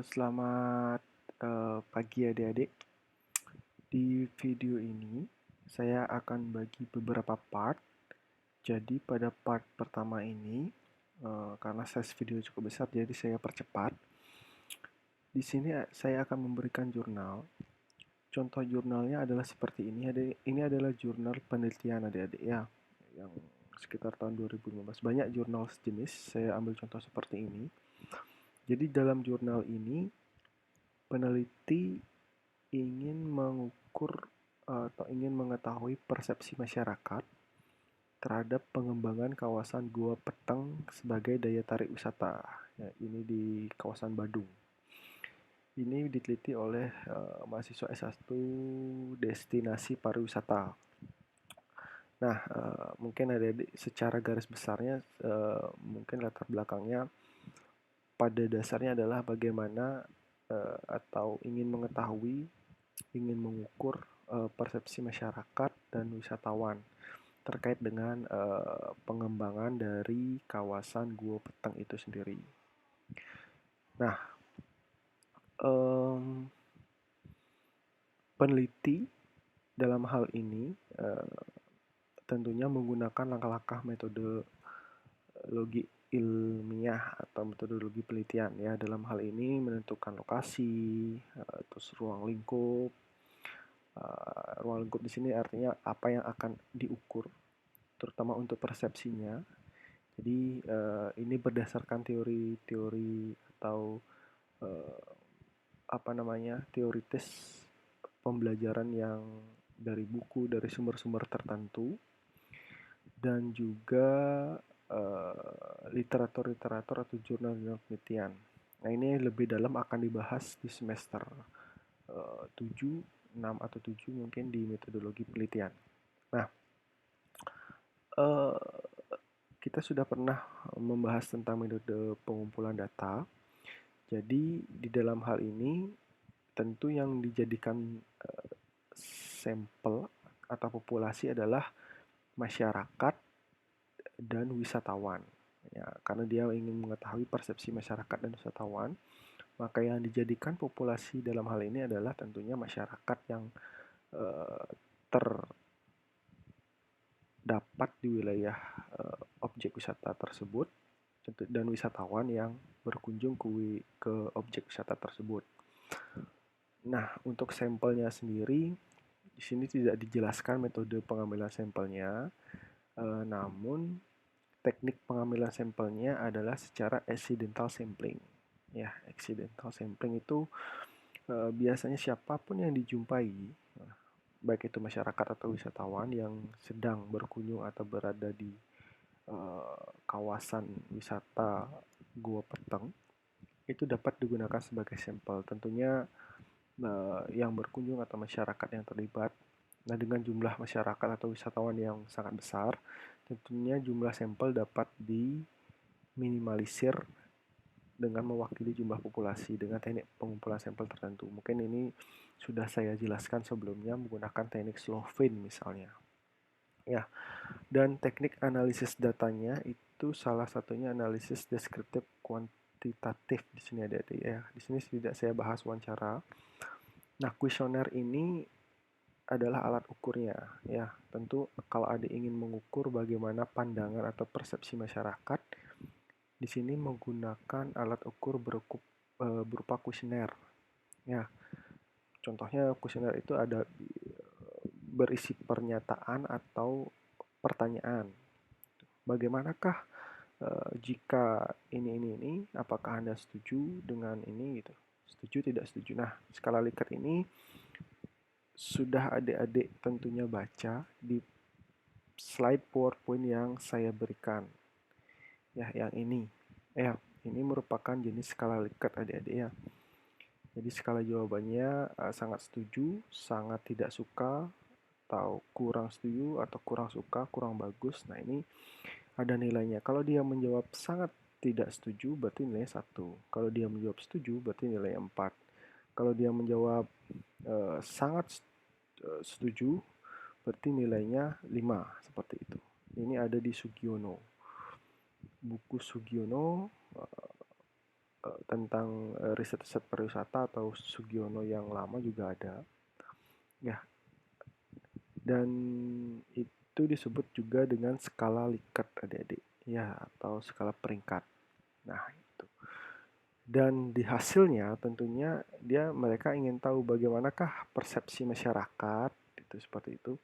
Selamat pagi adik-adik. Di video ini saya akan bagi beberapa part. Jadi pada part pertama ini, karena size video cukup besar, jadi saya percepat. Di sini saya akan memberikan jurnal. Contoh jurnalnya adalah seperti ini. Ini adalah jurnal penelitian adik-adik ya, yang sekitar tahun 2015. Banyak jurnal sejenis. Saya ambil contoh seperti ini. Jadi dalam jurnal ini peneliti ingin mengukur atau ingin mengetahui persepsi masyarakat terhadap pengembangan kawasan Gua Peteng sebagai daya tarik wisata. Ya, ini di kawasan Badung. Ini diteliti oleh mahasiswa S1 Destinasi Pariwisata. Nah, mungkin adik-adik secara garis besarnya, mungkin latar belakangnya pada dasarnya adalah bagaimana atau ingin mengetahui, ingin mengukur persepsi masyarakat dan wisatawan terkait dengan pengembangan dari kawasan Gua Peteng itu sendiri. Nah, peneliti dalam hal ini tentunya menggunakan langkah-langkah metodologi ilmiah atau metodologi penelitian ya. Dalam hal ini menentukan lokasi, terus ruang lingkup. Ruang lingkup di sini artinya apa yang akan diukur, terutama untuk persepsinya. Jadi ini berdasarkan teori-teori atau teoritis pembelajaran yang dari buku, dari sumber-sumber tertentu, dan juga literatur-literatur atau jurnal-jurnal penelitian. Nah, ini lebih dalam akan dibahas di semester 7, 6 atau 7 mungkin di metodologi penelitian. Nah, kita sudah pernah membahas tentang metode pengumpulan data. Jadi di dalam hal ini tentu yang dijadikan sampel atau populasi adalah masyarakat dan wisatawan. Ya, karena dia ingin mengetahui persepsi masyarakat dan wisatawan, maka yang dijadikan populasi dalam hal ini adalah tentunya masyarakat yang terdapat di wilayah objek wisata tersebut dan wisatawan yang berkunjung ke objek wisata tersebut. Nah, untuk sampelnya sendiri di sini tidak dijelaskan metode pengambilan sampelnya, namun teknik pengambilan sampelnya adalah secara accidental sampling. Ya, accidental sampling itu biasanya siapapun yang dijumpai, baik itu masyarakat atau wisatawan yang sedang berkunjung atau berada di kawasan wisata Gua Peteng, itu dapat digunakan sebagai sampel. Tentunya yang berkunjung atau masyarakat yang terlibat. Nah, dengan jumlah masyarakat atau wisatawan yang sangat besar, tentunya jumlah sampel dapat diminimalisir dengan mewakili jumlah populasi dengan teknik pengumpulan sampel tertentu. Mungkin ini sudah saya jelaskan sebelumnya menggunakan teknik Slovin misalnya. Ya, dan teknik analisis datanya itu salah satunya analisis deskriptif kuantitatif di sini ada ya. Di sini tidak saya bahas wawancara. Nah, kuesioner ini adalah alat ukurnya ya. Tentu kalau ada ingin mengukur bagaimana pandangan atau persepsi masyarakat, di sini menggunakan alat ukur berupa kuesioner. Ya, contohnya kuesioner itu ada berisi pernyataan atau pertanyaan. Bagaimanakah jika ini, apakah Anda setuju dengan ini gitu? Setuju, tidak setuju. Nah, skala Likert ini sudah adik-adik tentunya baca di slide PowerPoint yang saya berikan. Ya, yang ini. Ini merupakan jenis skala Likert adik-adik ya. Jadi skala jawabannya sangat setuju, sangat tidak suka, atau kurang setuju, atau kurang suka, kurang bagus. Nah, ini ada nilainya. Kalau dia menjawab sangat tidak setuju, berarti nilai 1. Kalau dia menjawab setuju, berarti nilai 4. Kalau dia menjawab sangat setuju, berarti nilainya 5. Seperti itu. Ini ada di Sugiono. Buku Sugiono tentang riset-riset pariwisata atau Sugiono yang lama juga ada. Ya, dan itu disebut juga dengan skala Likert adik-adik, ya, atau skala peringkat. Nah, itu. Dan di hasilnya tentunya mereka ingin tahu bagaimanakah persepsi masyarakat, itu seperti itu.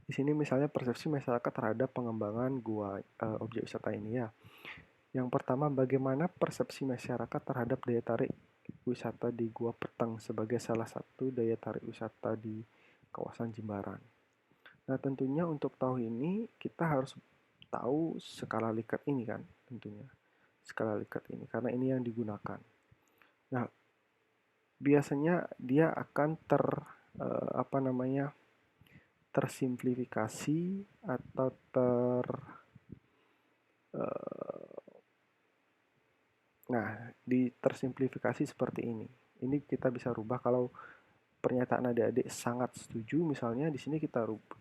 Di sini misalnya persepsi masyarakat terhadap pengembangan gua objek wisata ini ya. Yang pertama, bagaimana persepsi masyarakat terhadap daya tarik wisata di Gua Peteng sebagai salah satu daya tarik wisata di kawasan Jimbaran. Nah, tentunya untuk tahu ini kita harus tahu skala Likert ini kan, tentunya. Skala Likert ini karena ini yang digunakan. Nah, biasanya dia akan tersimplifikasi atau tersimplifikasi seperti ini. Ini kita bisa rubah kalau pernyataan adik-adik sangat setuju, misalnya di sini kita rubah,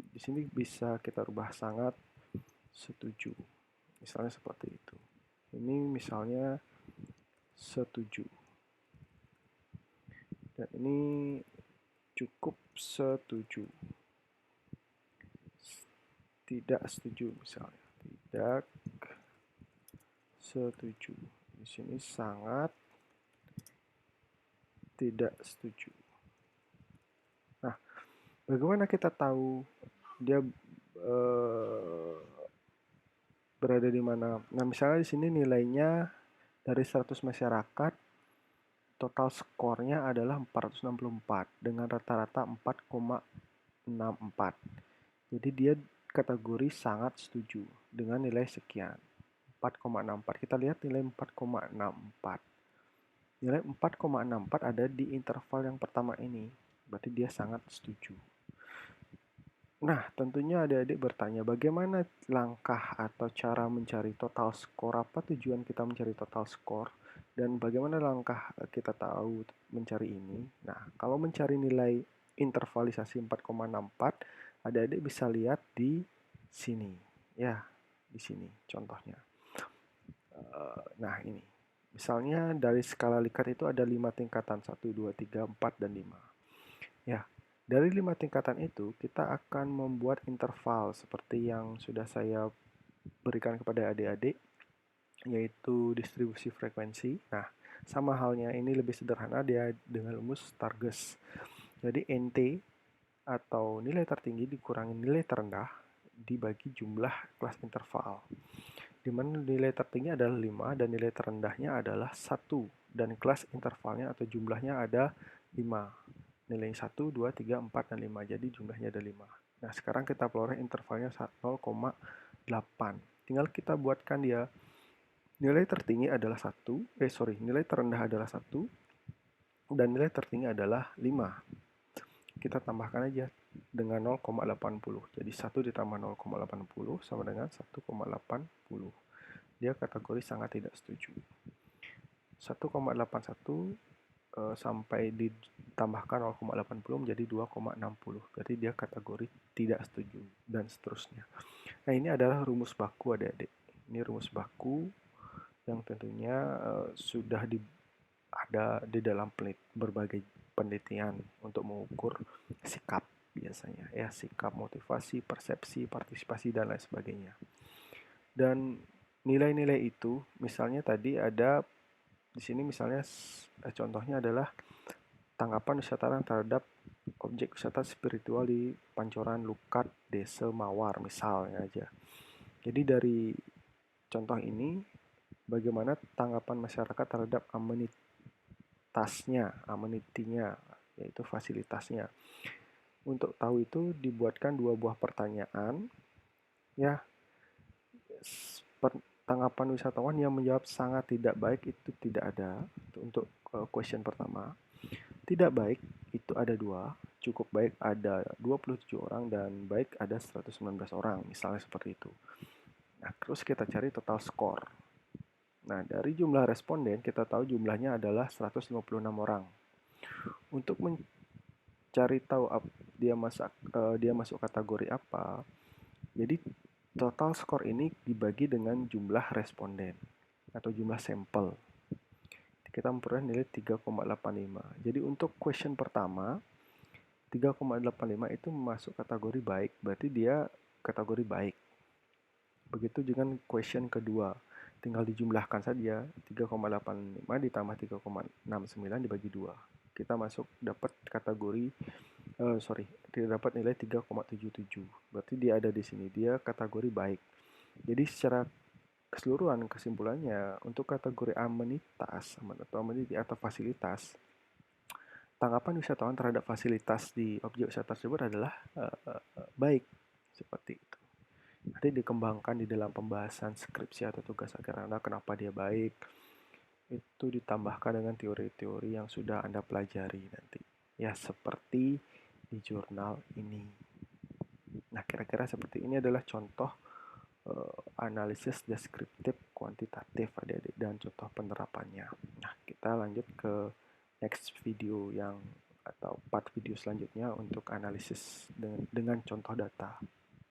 di sini bisa kita rubah sangat setuju, misalnya seperti itu. Ini misalnya setuju, dan ini cukup setuju, tidak setuju misalnya, tidak setuju. Di sini sangat tidak setuju. Nah, bagaimana kita tahu dia berada di mana? Nah, misalnya di sini nilainya dari 100 masyarakat, total skornya adalah 464 dengan rata-rata 4,64. Jadi dia kategori sangat setuju dengan nilai sekian. 4,64. Kita lihat nilai 4,64. Nilai 4,64 ada di interval yang pertama ini. Berarti dia sangat setuju. Nah, tentunya adik-adik bertanya, bagaimana langkah atau cara mencari total skor? Apa tujuan kita mencari total skor? Dan bagaimana langkah kita tahu mencari ini? Nah, kalau mencari nilai intervalisasi 4,64, adik-adik bisa lihat di sini. Ya, di sini contohnya. Nah, ini. Misalnya dari skala Likert itu ada 5 tingkatan, 1, 2, 3, 4, dan 5. Ya, dari 5 tingkatan itu kita akan membuat interval seperti yang sudah saya berikan kepada adik-adik, yaitu distribusi frekuensi. Nah, sama halnya ini lebih sederhana dia dengan rumus Stargess. Jadi NT atau nilai tertinggi dikurangi nilai terendah dibagi jumlah kelas interval, di mana nilai tertinggi adalah 5 dan nilai terendahnya adalah 1, dan kelas intervalnya atau jumlahnya ada 5. Nilai 1, 2, 3, 4, dan 5. Jadi jumlahnya ada 5. Nah, sekarang kita peroleh intervalnya 0,8. Tinggal kita buatkan dia. Nilai tertinggi adalah 1, nilai terendah adalah 1, dan nilai tertinggi adalah 5. Kita tambahkan aja dengan 0,80. Jadi 1 ditambah 0,80 sama dengan 1,80. Dia kategori sangat tidak setuju. 1,81 sampai ditambahkan 0,80 menjadi 2,60. Berarti dia kategori tidak setuju, dan seterusnya. Nah, ini adalah rumus baku adik-adik. Ini rumus baku yang tentunya sudah ada di dalam berbagai penelitian untuk mengukur sikap biasanya. Ya, sikap, motivasi, persepsi, partisipasi, dan lain sebagainya. Dan nilai-nilai itu, misalnya tadi ada di sini misalnya contohnya adalah tanggapan wisatawan terhadap objek wisata spiritual di Pancoran Lukat, Desa Mawar misalnya aja. Jadi dari contoh ini bagaimana tanggapan masyarakat terhadap amenitinya, yaitu fasilitasnya. Untuk tahu itu dibuatkan 2 buah pertanyaan. Ya, tanggapan wisatawan yang menjawab sangat tidak baik itu tidak ada. Itu untuk question pertama. Tidak baik itu ada 2, cukup baik ada 27 orang, dan baik ada 119 orang, misalnya seperti itu. Nah, terus kita cari total skor. Nah, dari jumlah responden kita tahu jumlahnya adalah 156 orang. Untuk mencari tahu dia masuk kategori apa, jadi total skor ini dibagi dengan jumlah responden. atau jumlah sampel. Kita memperoleh nilai 3,85. Jadi untuk question pertama, 3,85 itu masuk kategori baik, berarti dia kategori baik. Begitu dengan question kedua, tinggal dijumlahkan saja, 3,85 ditambah 3,69 dibagi 2. Kita masuk dapat kategori, tidak dapat nilai 3,77. Berarti dia ada di sini, dia kategori baik. Jadi secara keseluruhan kesimpulannya, untuk kategori amenitas atau amenity atau fasilitas, tanggapan wisatawan terhadap fasilitas di objek wisata tersebut adalah baik, seperti itu. Nanti dikembangkan di dalam pembahasan skripsi atau tugas akhir Anda kenapa dia baik, itu ditambahkan dengan teori-teori yang sudah Anda pelajari nanti. Ya, seperti di jurnal ini. Nah, kira-kira seperti ini adalah contoh analisis deskriptif kuantitatif adik-adik dan contoh penerapannya. Nah, kita lanjut ke next video atau part video selanjutnya untuk analisis dengan contoh data.